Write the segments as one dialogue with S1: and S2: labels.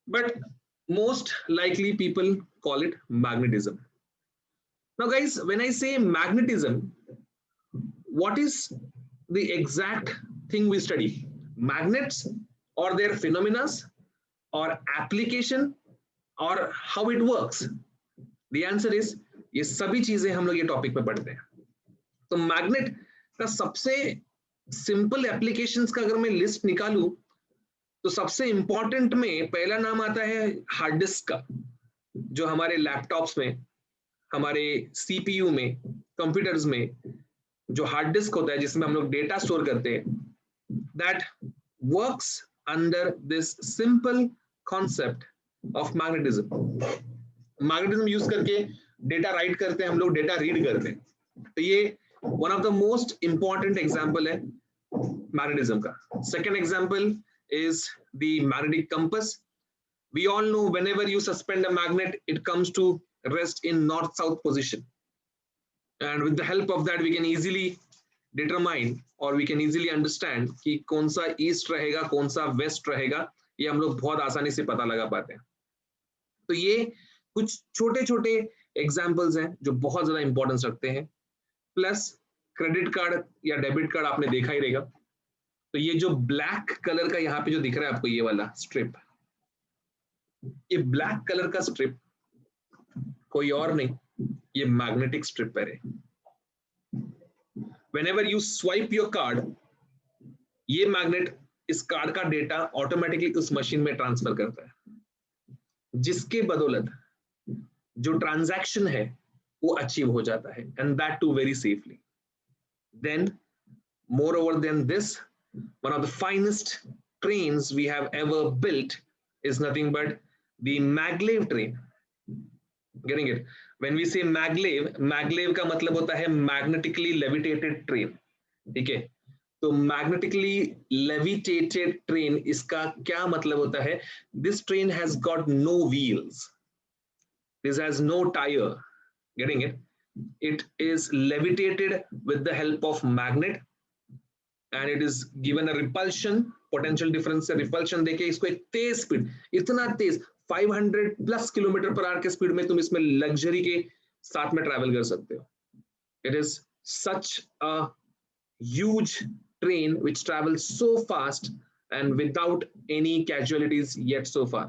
S1: but most likely people call it magnetism. Now guys, when I say magnetism, what is the exact thing we study? Magnets or their phenomena or application और how it works? The answer is ये सभी चीजें हम लोग ये topic में पढ़ते हैं. तो मैग्नेट का सबसे सिंपल एप्लीकेशंस का अगर मैं लिस्ट निकालूं तो सबसे इंपॉर्टेंट में पहला नाम आता है हार्ड डिस्क का, जो हमारे लैपटॉप्स में, हमारे सीपीयू में, कंप्यूटर्स में जो हार्ड डिस्क होता है जिसमें हम लोग डेटा स्टोर करते हैं, that works under this simple concept of magnetism. Magnetism use करके डेटा राइट करते हैं हम लोग, डेटा रीड करते हैं. तो ये one of the most important example है मैग्नेटिज्म का. Second example is the magnetic compass. We all know whenever you suspend a magnet, it comes to rest in north-south position. And with the help of that, we can easily determine or we can easily understand कि कौन सा east रहेगा, कौन सा waste रहेगा, ये हम लोग बहुत आसानी से पता लगा पाते हैं. तो ये कुछ छोटे छोटे एग्जाम्पल्स हैं जो बहुत ज्यादा इंपॉर्टेंस रखते हैं. प्लस क्रेडिट कार्ड या डेबिट कार्ड आपने देखा ही रहेगा. तो ये जो ब्लैक कलर का यहाँ पे जो दिख रहा है आपको, ये वाला स्ट्रिप, ये ब्लैक कलर का स्ट्रिप कोई और नहीं, ये मैग्नेटिक स्ट्रिप है. Whenever you swipe your card, ये मैग्नेट इस कार्ड का डेटा ऑटोमेटिकली उस मशीन में ट्रांसफर करता है, जिसके बदौलत जो ट्रांजैक्शन है वो अचीव हो जाता है, and that too very safely. Then moreover than this, one of the finest trains we have ever built is nothing but the maglev train. Getting it? When we say maglev, maglev का मतलब होता है magnetically levitated train. ठीक है? तो magnetically levitated train इसका क्या मतलब होता है? This train has got no wheels. This has no tire. Getting it? It is levitated with the help of magnet. And it is given a repulsion, potential difference से repulsion देके इसको एक तेज speed, इतना तेज 500 प्लस किलोमीटर पर आवर के speed में तुम इसमें luxury के साथ में ट्रैवल कर सकते हो. It is such a huge train which travels so fast and without any casualties yet so far.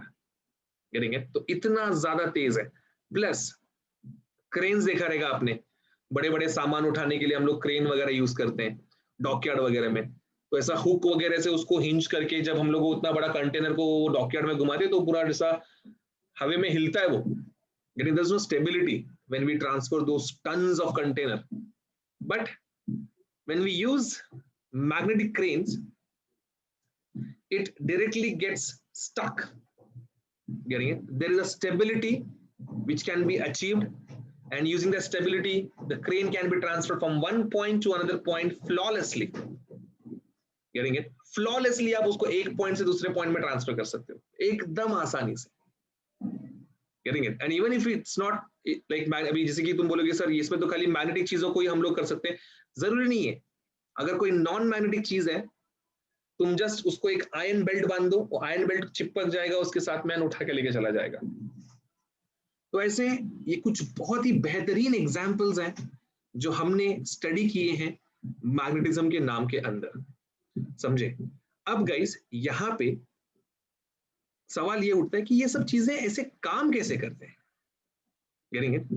S1: Getting it? तो इतना ज्यादा तेज है. प्लस क्रेन्स देखा रहेगा आपने, बड़े बड़े सामान उठाने के लिए हम लोग क्रेन वगैरह यूज करते हैं डॉकयार्ड वगैरह में. तो ऐसा हुक वगैरह से उसको हिंज करके जब हम लोग उतना बड़ा कंटेनर को डॉकयार्ड में घुमाते तो पूरा ऐसा हवा में हिलता है वो. Getting there's no stability when we transfer those tons of container. But when we use magnetic cranes, it directly gets stuck. Getting it? There is a stability which can be achieved, and using the stability, the crane can be transferred from one point to another point flawlessly. Getting it? Flawlessly आप उसको एक point से दूसरे point में transfer कर सकते हो एकदम आसानी से. Getting it? And even if it's not like अभी जैसे कि तुम बोलोगे सर इसमें तो खाली मैग्नेटिक चीजों को ही हम लोग कर सकते हैं, जरूरी नहीं है. अगर कोई नॉन मैग्नेटिक चीज है, तुम जस्ट उसको एक आयरन बेल्ट बांध दो, वो आयरन बेल्ट चिपक जाएगा, उसके साथ मैन उठा के लेके चला जाएगा. तो ऐसे ये कुछ बहुत ही बेहतरीन एग्जाम्पल्स हैं जो हमने स्टडी किए हैं मैग्नेटिज्म के नाम के अंदर. समझे? अब गाइस यहाँ पे सवाल ये उठता है कि ये सब चीजें ऐसे काम कैसे करते हैं. Getting it?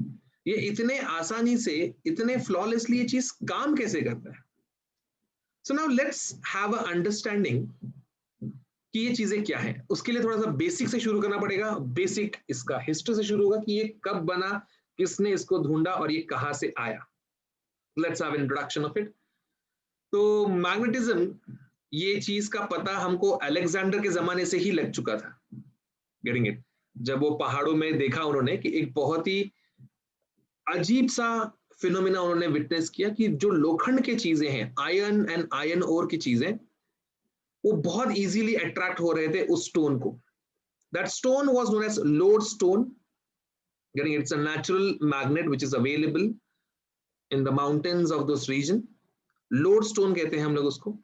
S1: ये इतने आसानी से, इतने फ्लॉलेसली ये चीज काम कैसे करता है. So now let's have a understanding कि ये चीजें क्या है. उसके लिए थोड़ा सा बेसिक से शुरू करना पड़ेगा. बेसिक इसका हिस्ट्री से शुरू होगा कि ये कब बना, किसने इसको ढूंढा और ये कहां से आया. Let's have introduction of it. तो मैग्नेटिज्म, ये चीज का पता हमको अलेक्जेंडर के जमाने से ही लग चुका था. Getting it? जब वो पहाड़ों में देखा उन्होंने कि एक बहुत ही अजीब सा फिनोमिना उन्होंने विटनेस किया कि जो लोखंड के चीजें हैं, आयरन एंड आयरन ओर की चीजें, वो बहुत इजीली अट्रैक्ट हो रहे थे उस स्टोन को. That stone was known as lodestone. Getting it's a natural magnet which is available in the mountains of this region. Lodestone कहते हैं हम लोग उसको.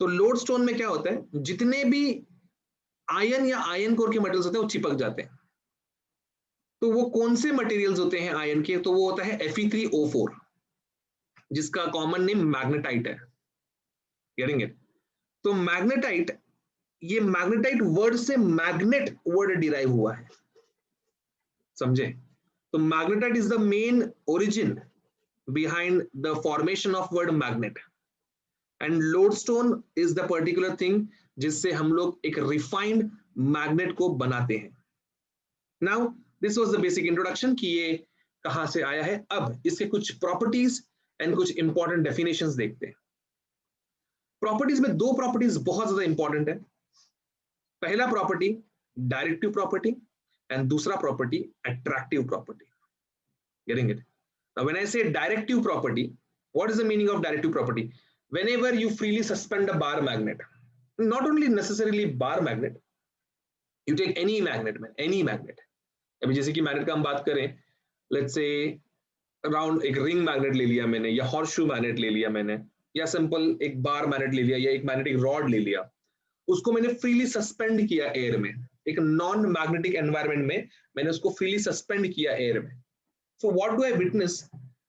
S1: तो लोडस्टोन में क्या होता है, जितने भी आयन या आयन कोर के मटेरियल्स होते हैं वो चिपक जाते हैं। तो वो कौन से मटेरियल्स होते हैं आयन के? तो वो होता है Fe3O4, जिसका कॉमन नेम मैग्नेटाइट है। Getting it? तो मैग्नेटाइट, ये मैग्नेटाइट वर्ड से मैग्नेट वर्ड डिराइव हुआ है, समझे? तो magnetite is the main origin behind the formation of word magnet, and lodestone is the particular thing जिससे हम लोग एक refined magnet को बनाते हैं। Now this was the basic introduction कि ये कहां से आया है। अब इसके कुछ प्रॉपर्टीज एंड कुछ इंपॉर्टेंट डेफिनेशंस देखते हैं। प्रॉपर्टीज में दो प्रॉपर्टीज बहुत ज्यादा इंपॉर्टेंट है। पहला प्रॉपर्टी डायरेक्टिव प्रॉपर्टी एंड दूसरा property attractive property. Getting it? Now, when I say directive property, what is the meaning of directive property? Whenever you freely suspend a bar magnet, not only necessarily bar magnet, you take any magnet, man, any magnet. अभी जैसे कि magnet का हम बात करें, let's say round एक ring magnet ले लिया मैंने, या हॉर्सशू मैग्नेट ले लिया मैंने, या सिंपल एक बार मैग्नेट ले लिया, या एक मैग्नेटिक रॉड ले लिया, उसको मैंने फ्रीली सस्पेंड किया एयर में, एक नॉन मैग्नेटिक एनवायरमेंट में मैंने उसको फ्रीली सस्पेंड किया एयर में। So what do I witness?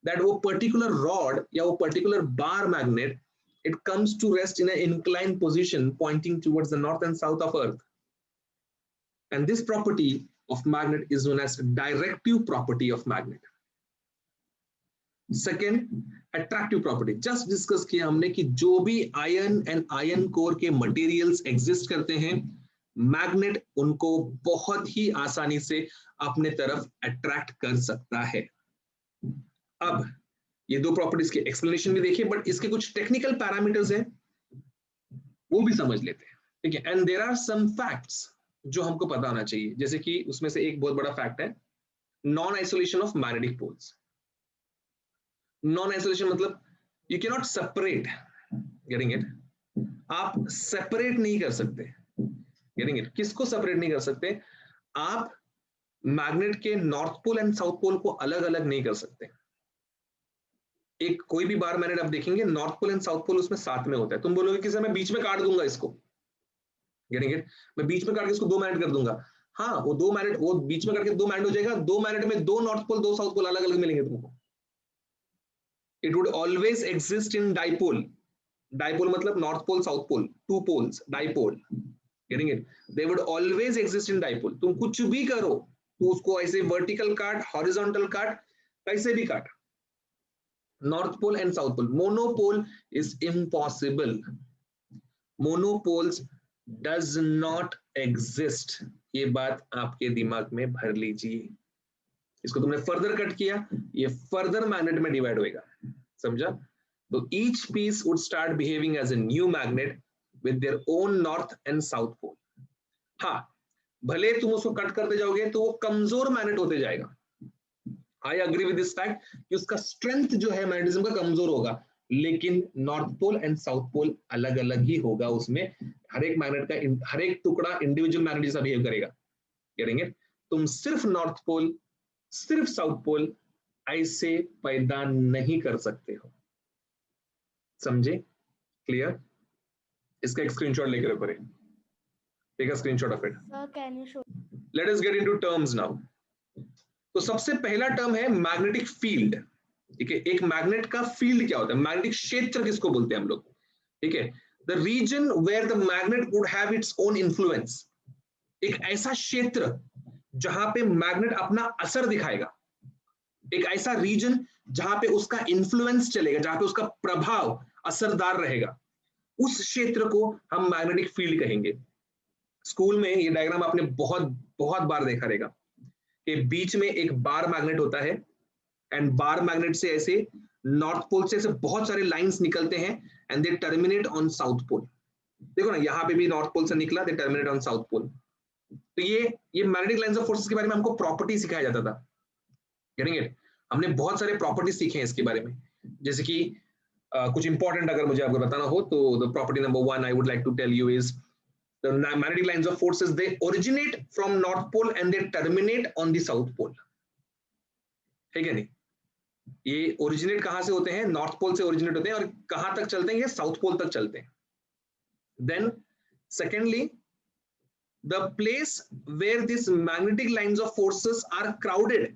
S1: That वो particular rod या वो particular bar magnet, it comes to rest in an inclined position pointing towards the north and south of Earth. And this property of magnet is known as directive property of magnet. Second, attractive property. Just discuss किया हमने कि जो भी iron and iron core के materials exist करते हैं, magnet उनको बहुत ही आसानी से अपने तरफ अट्रैक्ट कर सकता है। अब ये दो प्रॉपर्टीज के एक्सप्लेनेशन भी देखिए, बट इसके कुछ टेक्निकल पैरामीटर्स हैं वो भी समझ लेते हैं, ठीक है? And there are some facts जो हमको पता होना चाहिए, जैसे कि उसमें से एक बहुत बड़ा फैक्ट है non isolation of magnetic poles. Non isolation मतलब you can not separate, getting it? आप सेपरेट नहीं कर सकते। Getting it? किसको सेपरेट नहीं कर सकते? आप मैग्नेट के north pole and south pole को अलग अलग नहीं कर सकते। एक कोई भी बार मैग्नेट आप देखेंगे, north pole and south pole उसमें साथ में होता है। तुम बोलोगे कि सर मैं बीच में काट दूंगा इसको, गेटिंग इट? मैं बीच में काट के इसको दो मैग्नेट कर दूंगा। हाँ, वो दो मैग्नेट, वो बीच में करके दो मैग्नेट हो जाएगा। दो मैग्नेट में दो नॉर्थ पोल दो साउथ पोल अलग अलग मिलेंगे तुमको। It would always exist in dipole. Dipole मतलब north pole south pole, two poles, dipole. Getting it? They would always exist in dipole. तुम कुछ भी करो, तो उसको ऐसे वर्टिकल काट, हॉरिजॉन्टल काट, कैसे भी काट, north pole and south pole. Monopole is impossible. Monopoles does not exist. ये बात आपके दिमाग में भर लीजिए। इसको तुमने फर्दर कट किया, ये फर्दर मैग्नेट में डिवाइड होएगा, समझा? तो each piece would start behaving as a new magnet with their own north and south pole. हाँ, भले तुम उसको कट करते जाओगे तो वो कमजोर मैग्नेट होते जाएगा। I agree with this fact कि उसका स्ट्रेंथ जो है मैग्नेटिज्म का कमजोर होगा, लेकिन north pole and south pole अलग अलग ही होगा। उसमें हर एक मैग्नेट का हर एक टुकड़ा इंडिविजुअल मैग्नेट जैसा बिहेव करेगा। करेंगे? तुम सिर्फ नॉर्थ पोल, सिर्फ साउथ पोल ऐसे पैदा नहीं कर सकते हो, समझे? क्लियर? इसका एक स्क्रीनशॉट लेकर रखो, take a screenshot of it.
S2: Sir, can you show?
S1: Let us get into terms now. तो सबसे पहला टर्म है मैग्नेटिक फील्ड। ठीक है, एक मैग्नेट का फील्ड क्या होता है? मैग्नेटिक क्षेत्र किसको बोलते हैं हम लोग? ठीक है, the region where the magnet would have its own influence. एक ऐसा क्षेत्र जहां पे मैग्नेट अपना असर दिखाएगा, एक ऐसा रीजन जहां पे उसका इन्फ्लुएंस चलेगा, जहां पे उसका प्रभाव असरदार रहेगा, उस क्षेत्र को हम मैग्नेटिक फील्ड कहेंगे। स्कूल में ये डायग्राम आपने बहुत बहुत बार देखा रहेगा कि बीच में एक बार मैग्नेट होता है, एंड बार मैग्नेट से ऐसे नॉर्थ पोल से ऐसे बहुत सारे लाइंस निकलते हैं and they terminate on south pole. देखो ना, यहाँ पे भी नॉर्थ पोल से निकला, they terminate on south pole. तो ये मैग्नेटिक लाइंस ऑफ फोर्सेस के बारे में हमको प्रॉपर्टी सिखाया जाता था। Getting it? हमने बहुत सारे प्रॉपर्टी सीखे हैं इसके बारे में, जैसे कि कुछ इंपॉर्टेंट अगर मुझे आपको बताना हो तो the property number 1 I would like to tell you is the magnetic lines of forces, they originate from north pole and they terminate on the south pole। ठीक है नहीं? ये ओरिजिनेट कहां से होते हैं? नॉर्थ पोल से ओरिजिनेट होते हैं, और कहां तक चलते हैं? ये साउथ पोल तक चलते हैं। Then secondly the place where these magnetic lines of forces are crowded,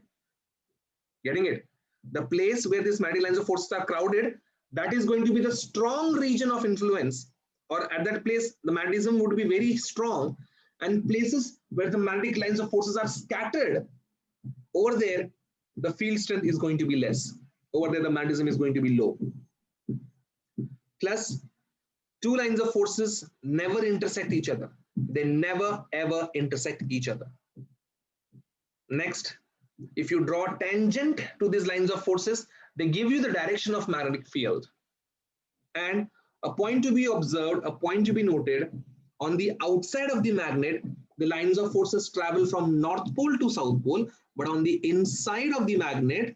S1: getting it, the place where these magnetic lines of forces are crowded, that is going to be the strong region of influence, or at that place the magnetism would be very strong, and places where the magnetic lines of forces are scattered, over there the field strength is going to be less, over there the magnetism is going to be low. Plus, two lines of forces never intersect each other, they never ever intersect each other. Next, if you draw tangent to these lines of forces, they give you the direction of magnetic field. And a point to be observed, a point to be noted, on the outside of the magnet, the lines of forces travel from North Pole to South Pole, but on the inside of the magnet,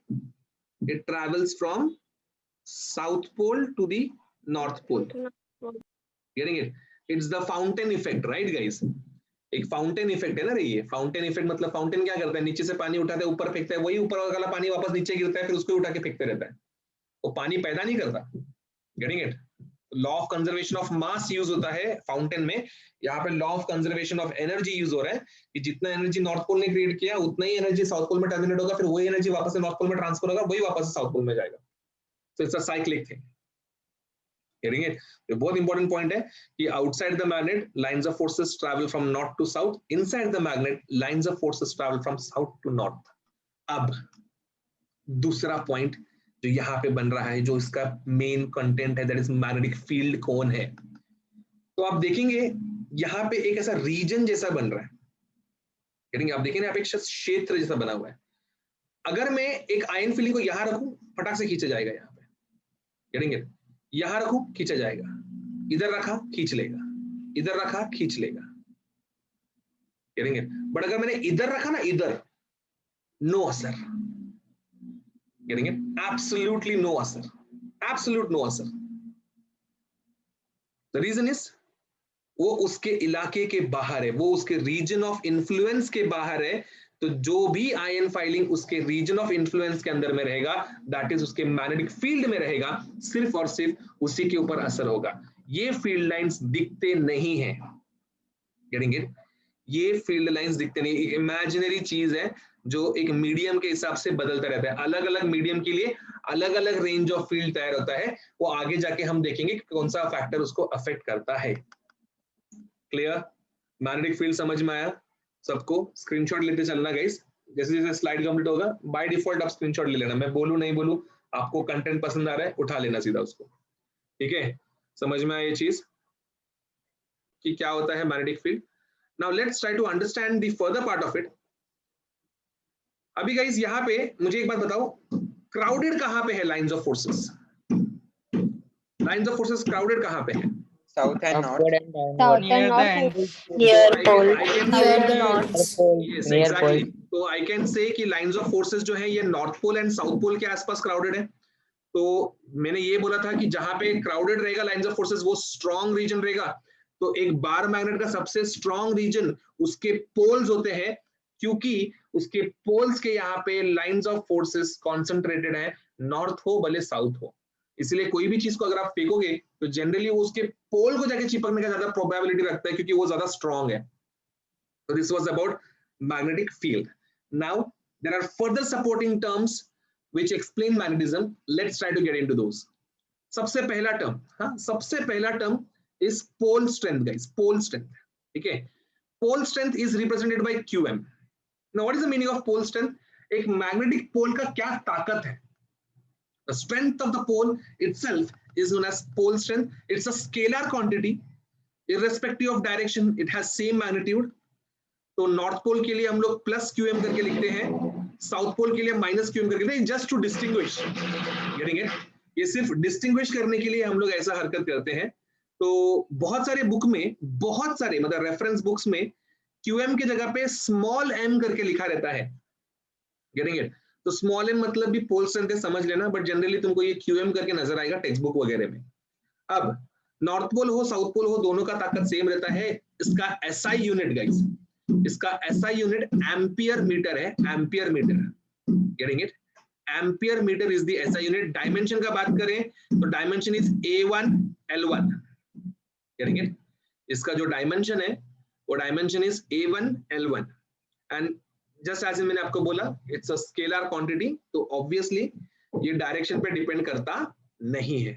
S1: it travels from South Pole to the North Pole. Getting it? It's the fountain effect, right guys? एक fountain effect है ना रे, ये fountain effect मतलब fountain क्या करता है, नीचे से पानी उठाता है ऊपर फेंकता है, वही ऊपर वाला पानी वापस नीचे गिरता है, फिर उसको उठा के फेंकते रहता है, वो पानी पैदा नहीं करता। Getting it? Law of conservation of mass use होता है फाउंटेन में, यहाँ पे law of conservation of energy use हो रहा है कि जितना एनर्जी नॉर्थ पोल ने क्रिएट किया उतना ही एनर्जी साउथ पोल में टर्मिनेट होगा, फिर वही एनर्जी वापस से नॉर्थ पोल में ट्रांसफर होगा, वही वापस से साउथ पोल में जाएगा। So it's a cyclic thing. Getting it? तो बहुत इंपॉर्टेंट पॉइंट है कि outside the magnet lines of forces travel from north to south, inside the magnet lines of forces travel from south to north. अब दूसरा point जो यहाँ पे बन रहा है, जो इसका मेन कंटेंट है, दैट इज मैग्नेटिक फील्ड कौन है। तो आप देखेंगे यहाँ पे एक ऐसा रीजन जैसा बन रहा है, Getting it? आप देखेंगे यहाँ पे एक क्षेत्र जैसा बना हुआ है। अगर मैं एक आयन फील्ड को यहाँ रखूं, फटाक से खींचा जाएगा यहाँ पे। Getting it? यहां रखूं खींचा जाएगा, इधर रखा खींच लेगा, इधर रखा खींच लेगा। Getting it? बट अगर मैंने इधर रखा ना, इधर, नो असर। Getting it? Absolutely no असर, absolute no असर। The reason is वो उसके इलाके के बाहर है, वो उसके रीजन ऑफ इन्फ्लुएंस के बाहर है, तो जो भी आयन फाइलिंग उसके रीजन ऑफ इन्फ्लुएंस के अंदर में रहेगा, दैट इज उसके मैग्नेटिक फील्ड में रहेगा, सिर्फ और सिर्फ उसी के ऊपर असर होगा। ये फील्ड लाइंस दिखते नहीं है। Getting it? ये फील्ड लाइंस दिखते नहीं, एक इमेजिनरी चीज है जो एक मीडियम के हिसाब से बदलता रहता है। अलग अलग मीडियम के लिए अलग अलग रेंज ऑफ फील्ड तैयार होता है, वो आगे जाके हम देखेंगे कि कौन सा फैक्टर उसको अफेक्ट करता है। क्लियर? मैग्नेटिक फील्ड समझ में आया सबको? स्क्रीनशॉट लेते चलना गाइस, जैसे जैसे स्लाइड कंप्लीट होगा बाय डिफॉल्ट आप स्क्रीनशॉट ले लेना, मैं बोलूं नहीं बोलूं, आपको कंटेंट पसंद आ रहा है उठा लेना सीधा उसको। ठीक है, समझ में आया ये चीज कि क्या होता है magnetic field. Now let's try to understand the further part of it. अभी गाइस यहाँ पे मुझे एक बात बताओ, क्राउडेड कहाँ पे है lines of forces? Lines of forces crowded कहाँ पे है?
S2: South and north.
S3: South and north. Near pole. Near the north.
S1: Yes, exactly. तो I can say कि lines of forces जो है ये north pole and south pole के आसपास क्राउडेड है। तो मैंने ये बोला था कि जहां पे क्राउडेड रहेगा लाइंस ऑफ फोर्सेस, वो स्ट्रॉन्ग रीजन रहेगा। तो एक बार मैग्नेट का सबसे स्ट्रॉन्ग रीजन उसके पोल्स होते हैं, क्योंकि उसके पोल्स के यहाँ पे लाइंस ऑफ फोर्सेस कॉन्सेंट्रेटेड है, नॉर्थ हो भले साउथ हो। इसलिए कोई भी चीज को अगर आप फेंकोगे तो जनरली वो उसके पोल को जाके चिपकने का ज्यादा प्रोबेबिलिटी रखता है, क्योंकि वो ज्यादा स्ट्रॉन्ग है। So this was about magnetic field. Now there are further supporting terms which explain magnetism. Let's try to get into those. सबसे पहला टर्म, हाँ सबसे पहला term is pole strength guys, pole strength. ठीक है, pole strength is represented by QM. Now what is the meaning of pole strength? एक magnetic pole का क्या ताकत है? The strength of the pole itself is known as pole strength. It's a scalar quantity, irrespective of direction. It has same magnitude. तो north pole के लिए हम लोग प्लस QM करके लिखते हैं, साउथ पोल के लिए माइनस QM करके लिखते हैं, just to distinguish. Getting it? ये सिर्फ डिस्टिंग्विश करने के लिए हम लोग ऐसा हरकत करते हैं। तो बहुत सारे बुक में, बहुत सारे मतलब रेफरेंस बुक्स में QM की जगह पे स्मॉल m करके लिखा रहता है। Getting it? तो स्मॉल m मतलब भी पोल स्ट्रेंथ है, समझ लेना, बट जनरली तुमको ये QM करके नजर आएगा टेक्स्ट बुक वगैरह में। अब नॉर्थ पोल हो साउथ पोल हो, दोनों का ताकत सेम रहता है। इसका SI यूनिट गाइस, इसका SI यूनिट एम्पियर मीटर है, ampere metre. Getting it? Ampere metre is the SI unit. Dimension का बात करें तो dimension is A1 L1। Getting it? इसका जो डायमेंशन है वो dimension is A1 L1 and just as मैंने आपको बोला इट्स अ स्केलर क्वांटिटी, तो ऑब्वियसली ये डायरेक्शन पे डिपेंड करता नहीं है।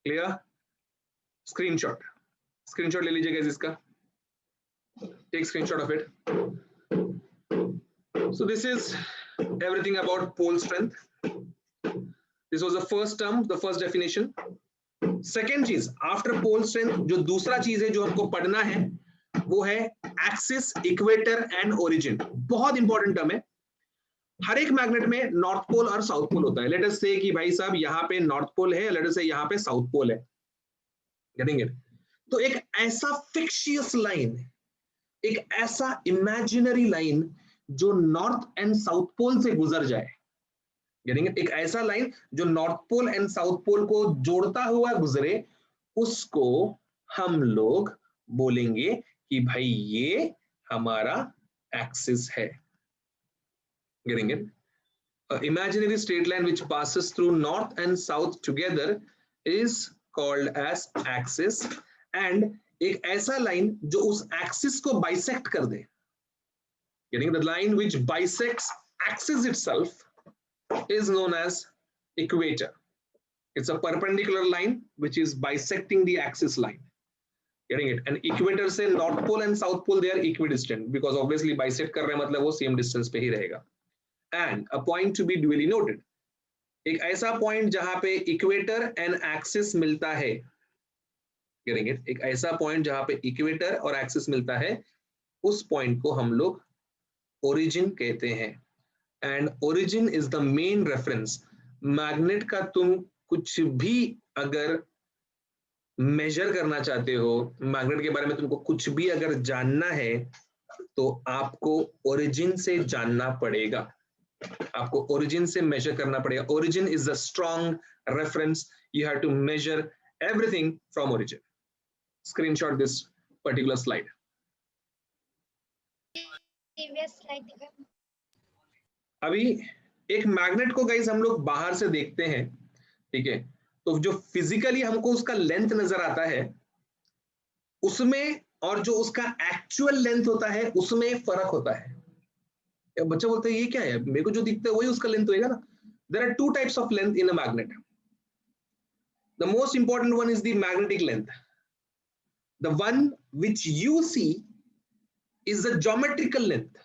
S1: क्लियर? स्क्रीनशॉट ले लीजिएगा इसका, take screenshot of it. So this is everything about pole strength. This was the first term, the first definition. Second चीज आफ्टर पोल स्ट्रेंथ, जो दूसरा चीज है जो हमको पढ़ना है वो है एक्सिस, इक्वेटर एंड ओरिजिन। बहुत इंपॉर्टेंट टर्म है। हर एक मैग्नेट में नॉर्थ पोल और साउथ पोल होता है। लेट अस से कि भाई साहब यहाँ पे नॉर्थ पोल है, लेट अस से यहाँ पे साउथ पोल है। Getting it? तो एक ऐसा फिक्शियस लाइन, एक ऐसा इमेजिनरी लाइन जो नॉर्थ एंड साउथ पोल से गुजर जाए, एक ऐसा लाइन जो north pole and south pole को जोड़ता हुआ गुजरे, उसको हम लोग बोलेंगे कि भाई ये हमारा एक्सिस है। Getting it? Imaginary straight line which passes through north and south together is called as axis. And एक ऐसा लाइन जो उस एक्सिस को बाइसेक्ट कर दे, getting the line which bisects axis itself is known as equator. It's a perpendicular line which is bisecting the axis line. Getting it? And equator से north pole and south pole they are equidistant because obviously bisect कर रहे हैं मतलब वो same distance पे ही रहेगा. And a point to be duly noted. एक ऐसा point जहां पे equator and axis मिलता है, getting it? एक ऐसा point जहां पे equator और axis मिलता है, उस point को हम लोग ओरिजिन कहते हैं। And origin is the main reference. Magnet का तुम कुछ भी अगर मेजर करना चाहते हो, मैग्नेट के बारे में तुमको कुछ भी अगर जानना है, तो आपको ओरिजिन से जानना पड़ेगा, आपको ओरिजिन से मेजर करना पड़ेगा। Origin is the strong reference, you have to measure everything from origin. Screenshot this particular slide. अभी एक मैग्नेट को गाइस हम लोग बाहर से देखते हैं, ठीक है? तो जो फिजिकली हमको उसका लेंथ नजर आता है उसमें और जो उसका एक्चुअल लेंथ होता है उसमें फर्क होता है। बच्चा बोलता है ये क्या है, मेरे को जो दिखता है वही उसका लेंथ होएगा ना। There are two types of length in a magnet. The most important one is the magnetic length. The one which you see is the geometrical length.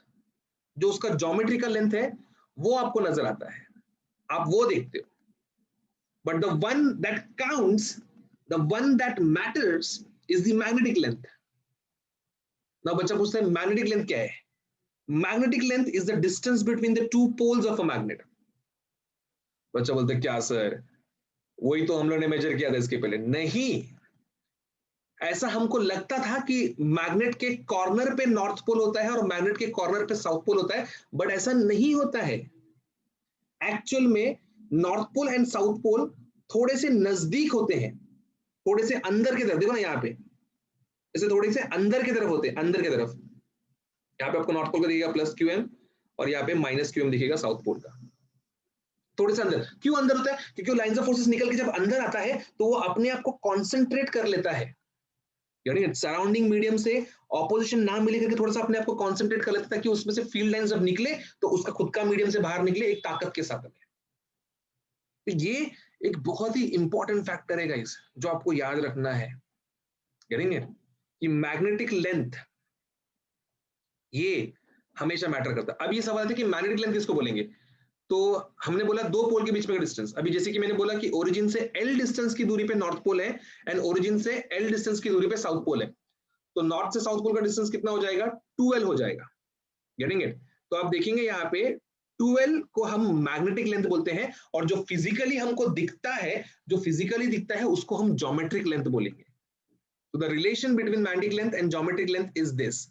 S1: जो उसका ज्योमेट्रिकल लेंथ है वो आपको नजर आता है, आप वो देखते हो। But the one that counts, the one that matters is the magnetic length. Now बच्चा पूछता है मैग्नेटिक लेंथ क्या है? Magnetic length is the distance between the two poles of a magnet. बच्चा बोलते है क्या सर, वही तो हम लोग ने मेजर किया था इसके पहले। नहीं, ऐसा हमको लगता था कि मैग्नेट के कॉर्नर पे नॉर्थ पोल होता है और मैग्नेट के कॉर्नर पे साउथ पोल होता है, बट ऐसा नहीं होता है। एक्चुअल में north pole and south pole थोड़े से नजदीक होते हैं, थोड़े से अंदर की तरफ। देखो ना यहाँ पे ऐसे थोड़े से अंदर की तरफ होते हैं, अंदर की तरफ। यहाँ पे आपको नॉर्थ पोल का दिखेगा प्लस QM और यहाँ पे माइनस QM दिखेगा साउथ पोल का। थोड़े से अंदर। क्यों अंदर होता है? क्योंकि लाइंस ऑफ फोर्सेस निकल के जब अंदर आता है तो वो अपने आप को कॉन्सेंट्रेट कर लेता है, यानी सराउंडिंग मीडियम से ऑपोजिशन ना मिले करके थोड़ा सा अपने आप को कॉन्सेंट्रेट कर लेता है ताकि उसमें से फील्ड लाइन जब निकले तो उसका खुद का मीडियम से बाहर निकले एक ताकत के साथ में। तो ये एक बहुत ही इंपॉर्टेंट फैक्टर है गाइस जो आपको याद रखना है। करेंगे कि मैग्नेटिक लेंथ ये हमेशा मैटर करता है। अब ये सवाल है कि मैग्नेटिक लेंथ किसको बोलेंगे? तो हमने बोला दो पोल के बीच में का डिस्टेंस। अभी जैसे कि मैंने बोला कि ओरिजिन से L डिस्टेंस की दूरी पे नॉर्थ पोल है एंड ओरिजिन से L डिस्टेंस की दूरी पे साउथ पोल है, तो नॉर्थ से साउथ पोल का डिस्टेंस कितना हो जाएगा? 2L हो जाएगा। Getting it? तो आप देखेंगे यहाँ पे 2L को हम मैग्नेटिक लेंथ बोलते हैं और जो फिजिकली हमको दिखता है, उसको हम ज्योमेट्रिक लेंथ बोलेंगे। तो the relation between magnetic length and geometric length is this,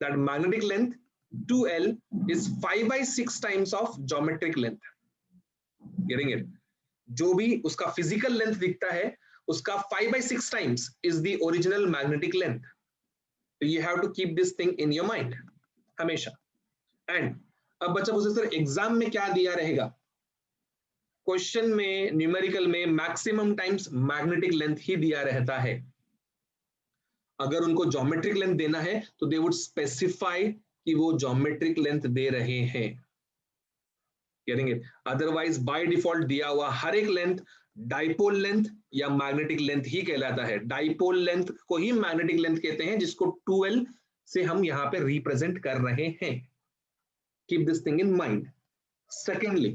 S1: that magnetic length 2L is 5/6 times of geometric length. Getting it? जो भी उसका physical length दिखता है उसका 5/6 times is the original magnetic length. So you have to keep this thing in your mind हमेशा। And अब बच्चा पूछे सर एग्जाम में क्या दिया रहेगा? क्वेश्चन में न्यूमेरिकल में मैक्सिमम टाइम्स मैग्नेटिक लेंथ ही दिया रहता है। अगर उनको ज्योमेट्रिक लेंथ देना है तो दे वुड स्पेसिफाई कि वो ज्योमेट्रिक लेंथ दे रहे हैं, करेंगे। अदरवाइज बाय डिफॉल्ट दिया हुआ हर एक लेंथ डाइपोल लेंथ या मैग्नेटिक लेंथ ही कहलाता है। डाइपोल लेंथ को ही मैग्नेटिक लेंथ कहते हैं, जिसको 2L से हम यहां पे रिप्रेजेंट कर रहे हैं। Keep this thing in mind. Secondly,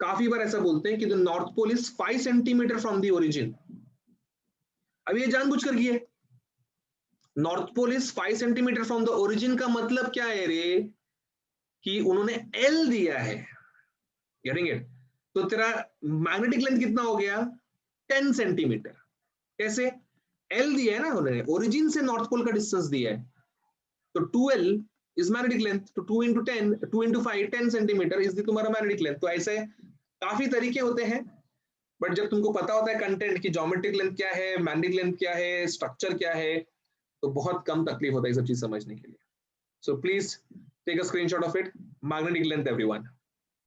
S1: काफी बार ऐसा बोलते हैं कि the north pole is 5 centimetre from the origin. अब ये जानबूझकर किए, north pole is 5 centimetre from the origin का मतलब क्या है रे, कि उन्होंने एल दिया है, गेटिंग इट। तो तेरा मैग्नेटिक लेंथ कितना हो गया, 10 सेंटीमीटर। कैसे, एल दिया है ना उन्होंने, ओरिजिन से नॉर्थ पोल का डिस्टेंस दिया है, तो 2L इज मैग्नेटिक लेंथ, तो 2 into 10, 2 into 5, 10 सेंटीमीटर इज तुम्हारा मैग्नेटिक लेंथ। तो ऐसे काफी तरीके होते हैं, बट जब तुमको पता होता है कंटेंट की ज्योमेट्रिक लेंथ क्या है, मैग्नेटिक लेंथ क्या है, स्ट्रक्चर क्या है, तो बहुत कम तकलीफ होता है ये सब चीज समझने के लिए। So please take a screenshot of it, magnetic length everyone.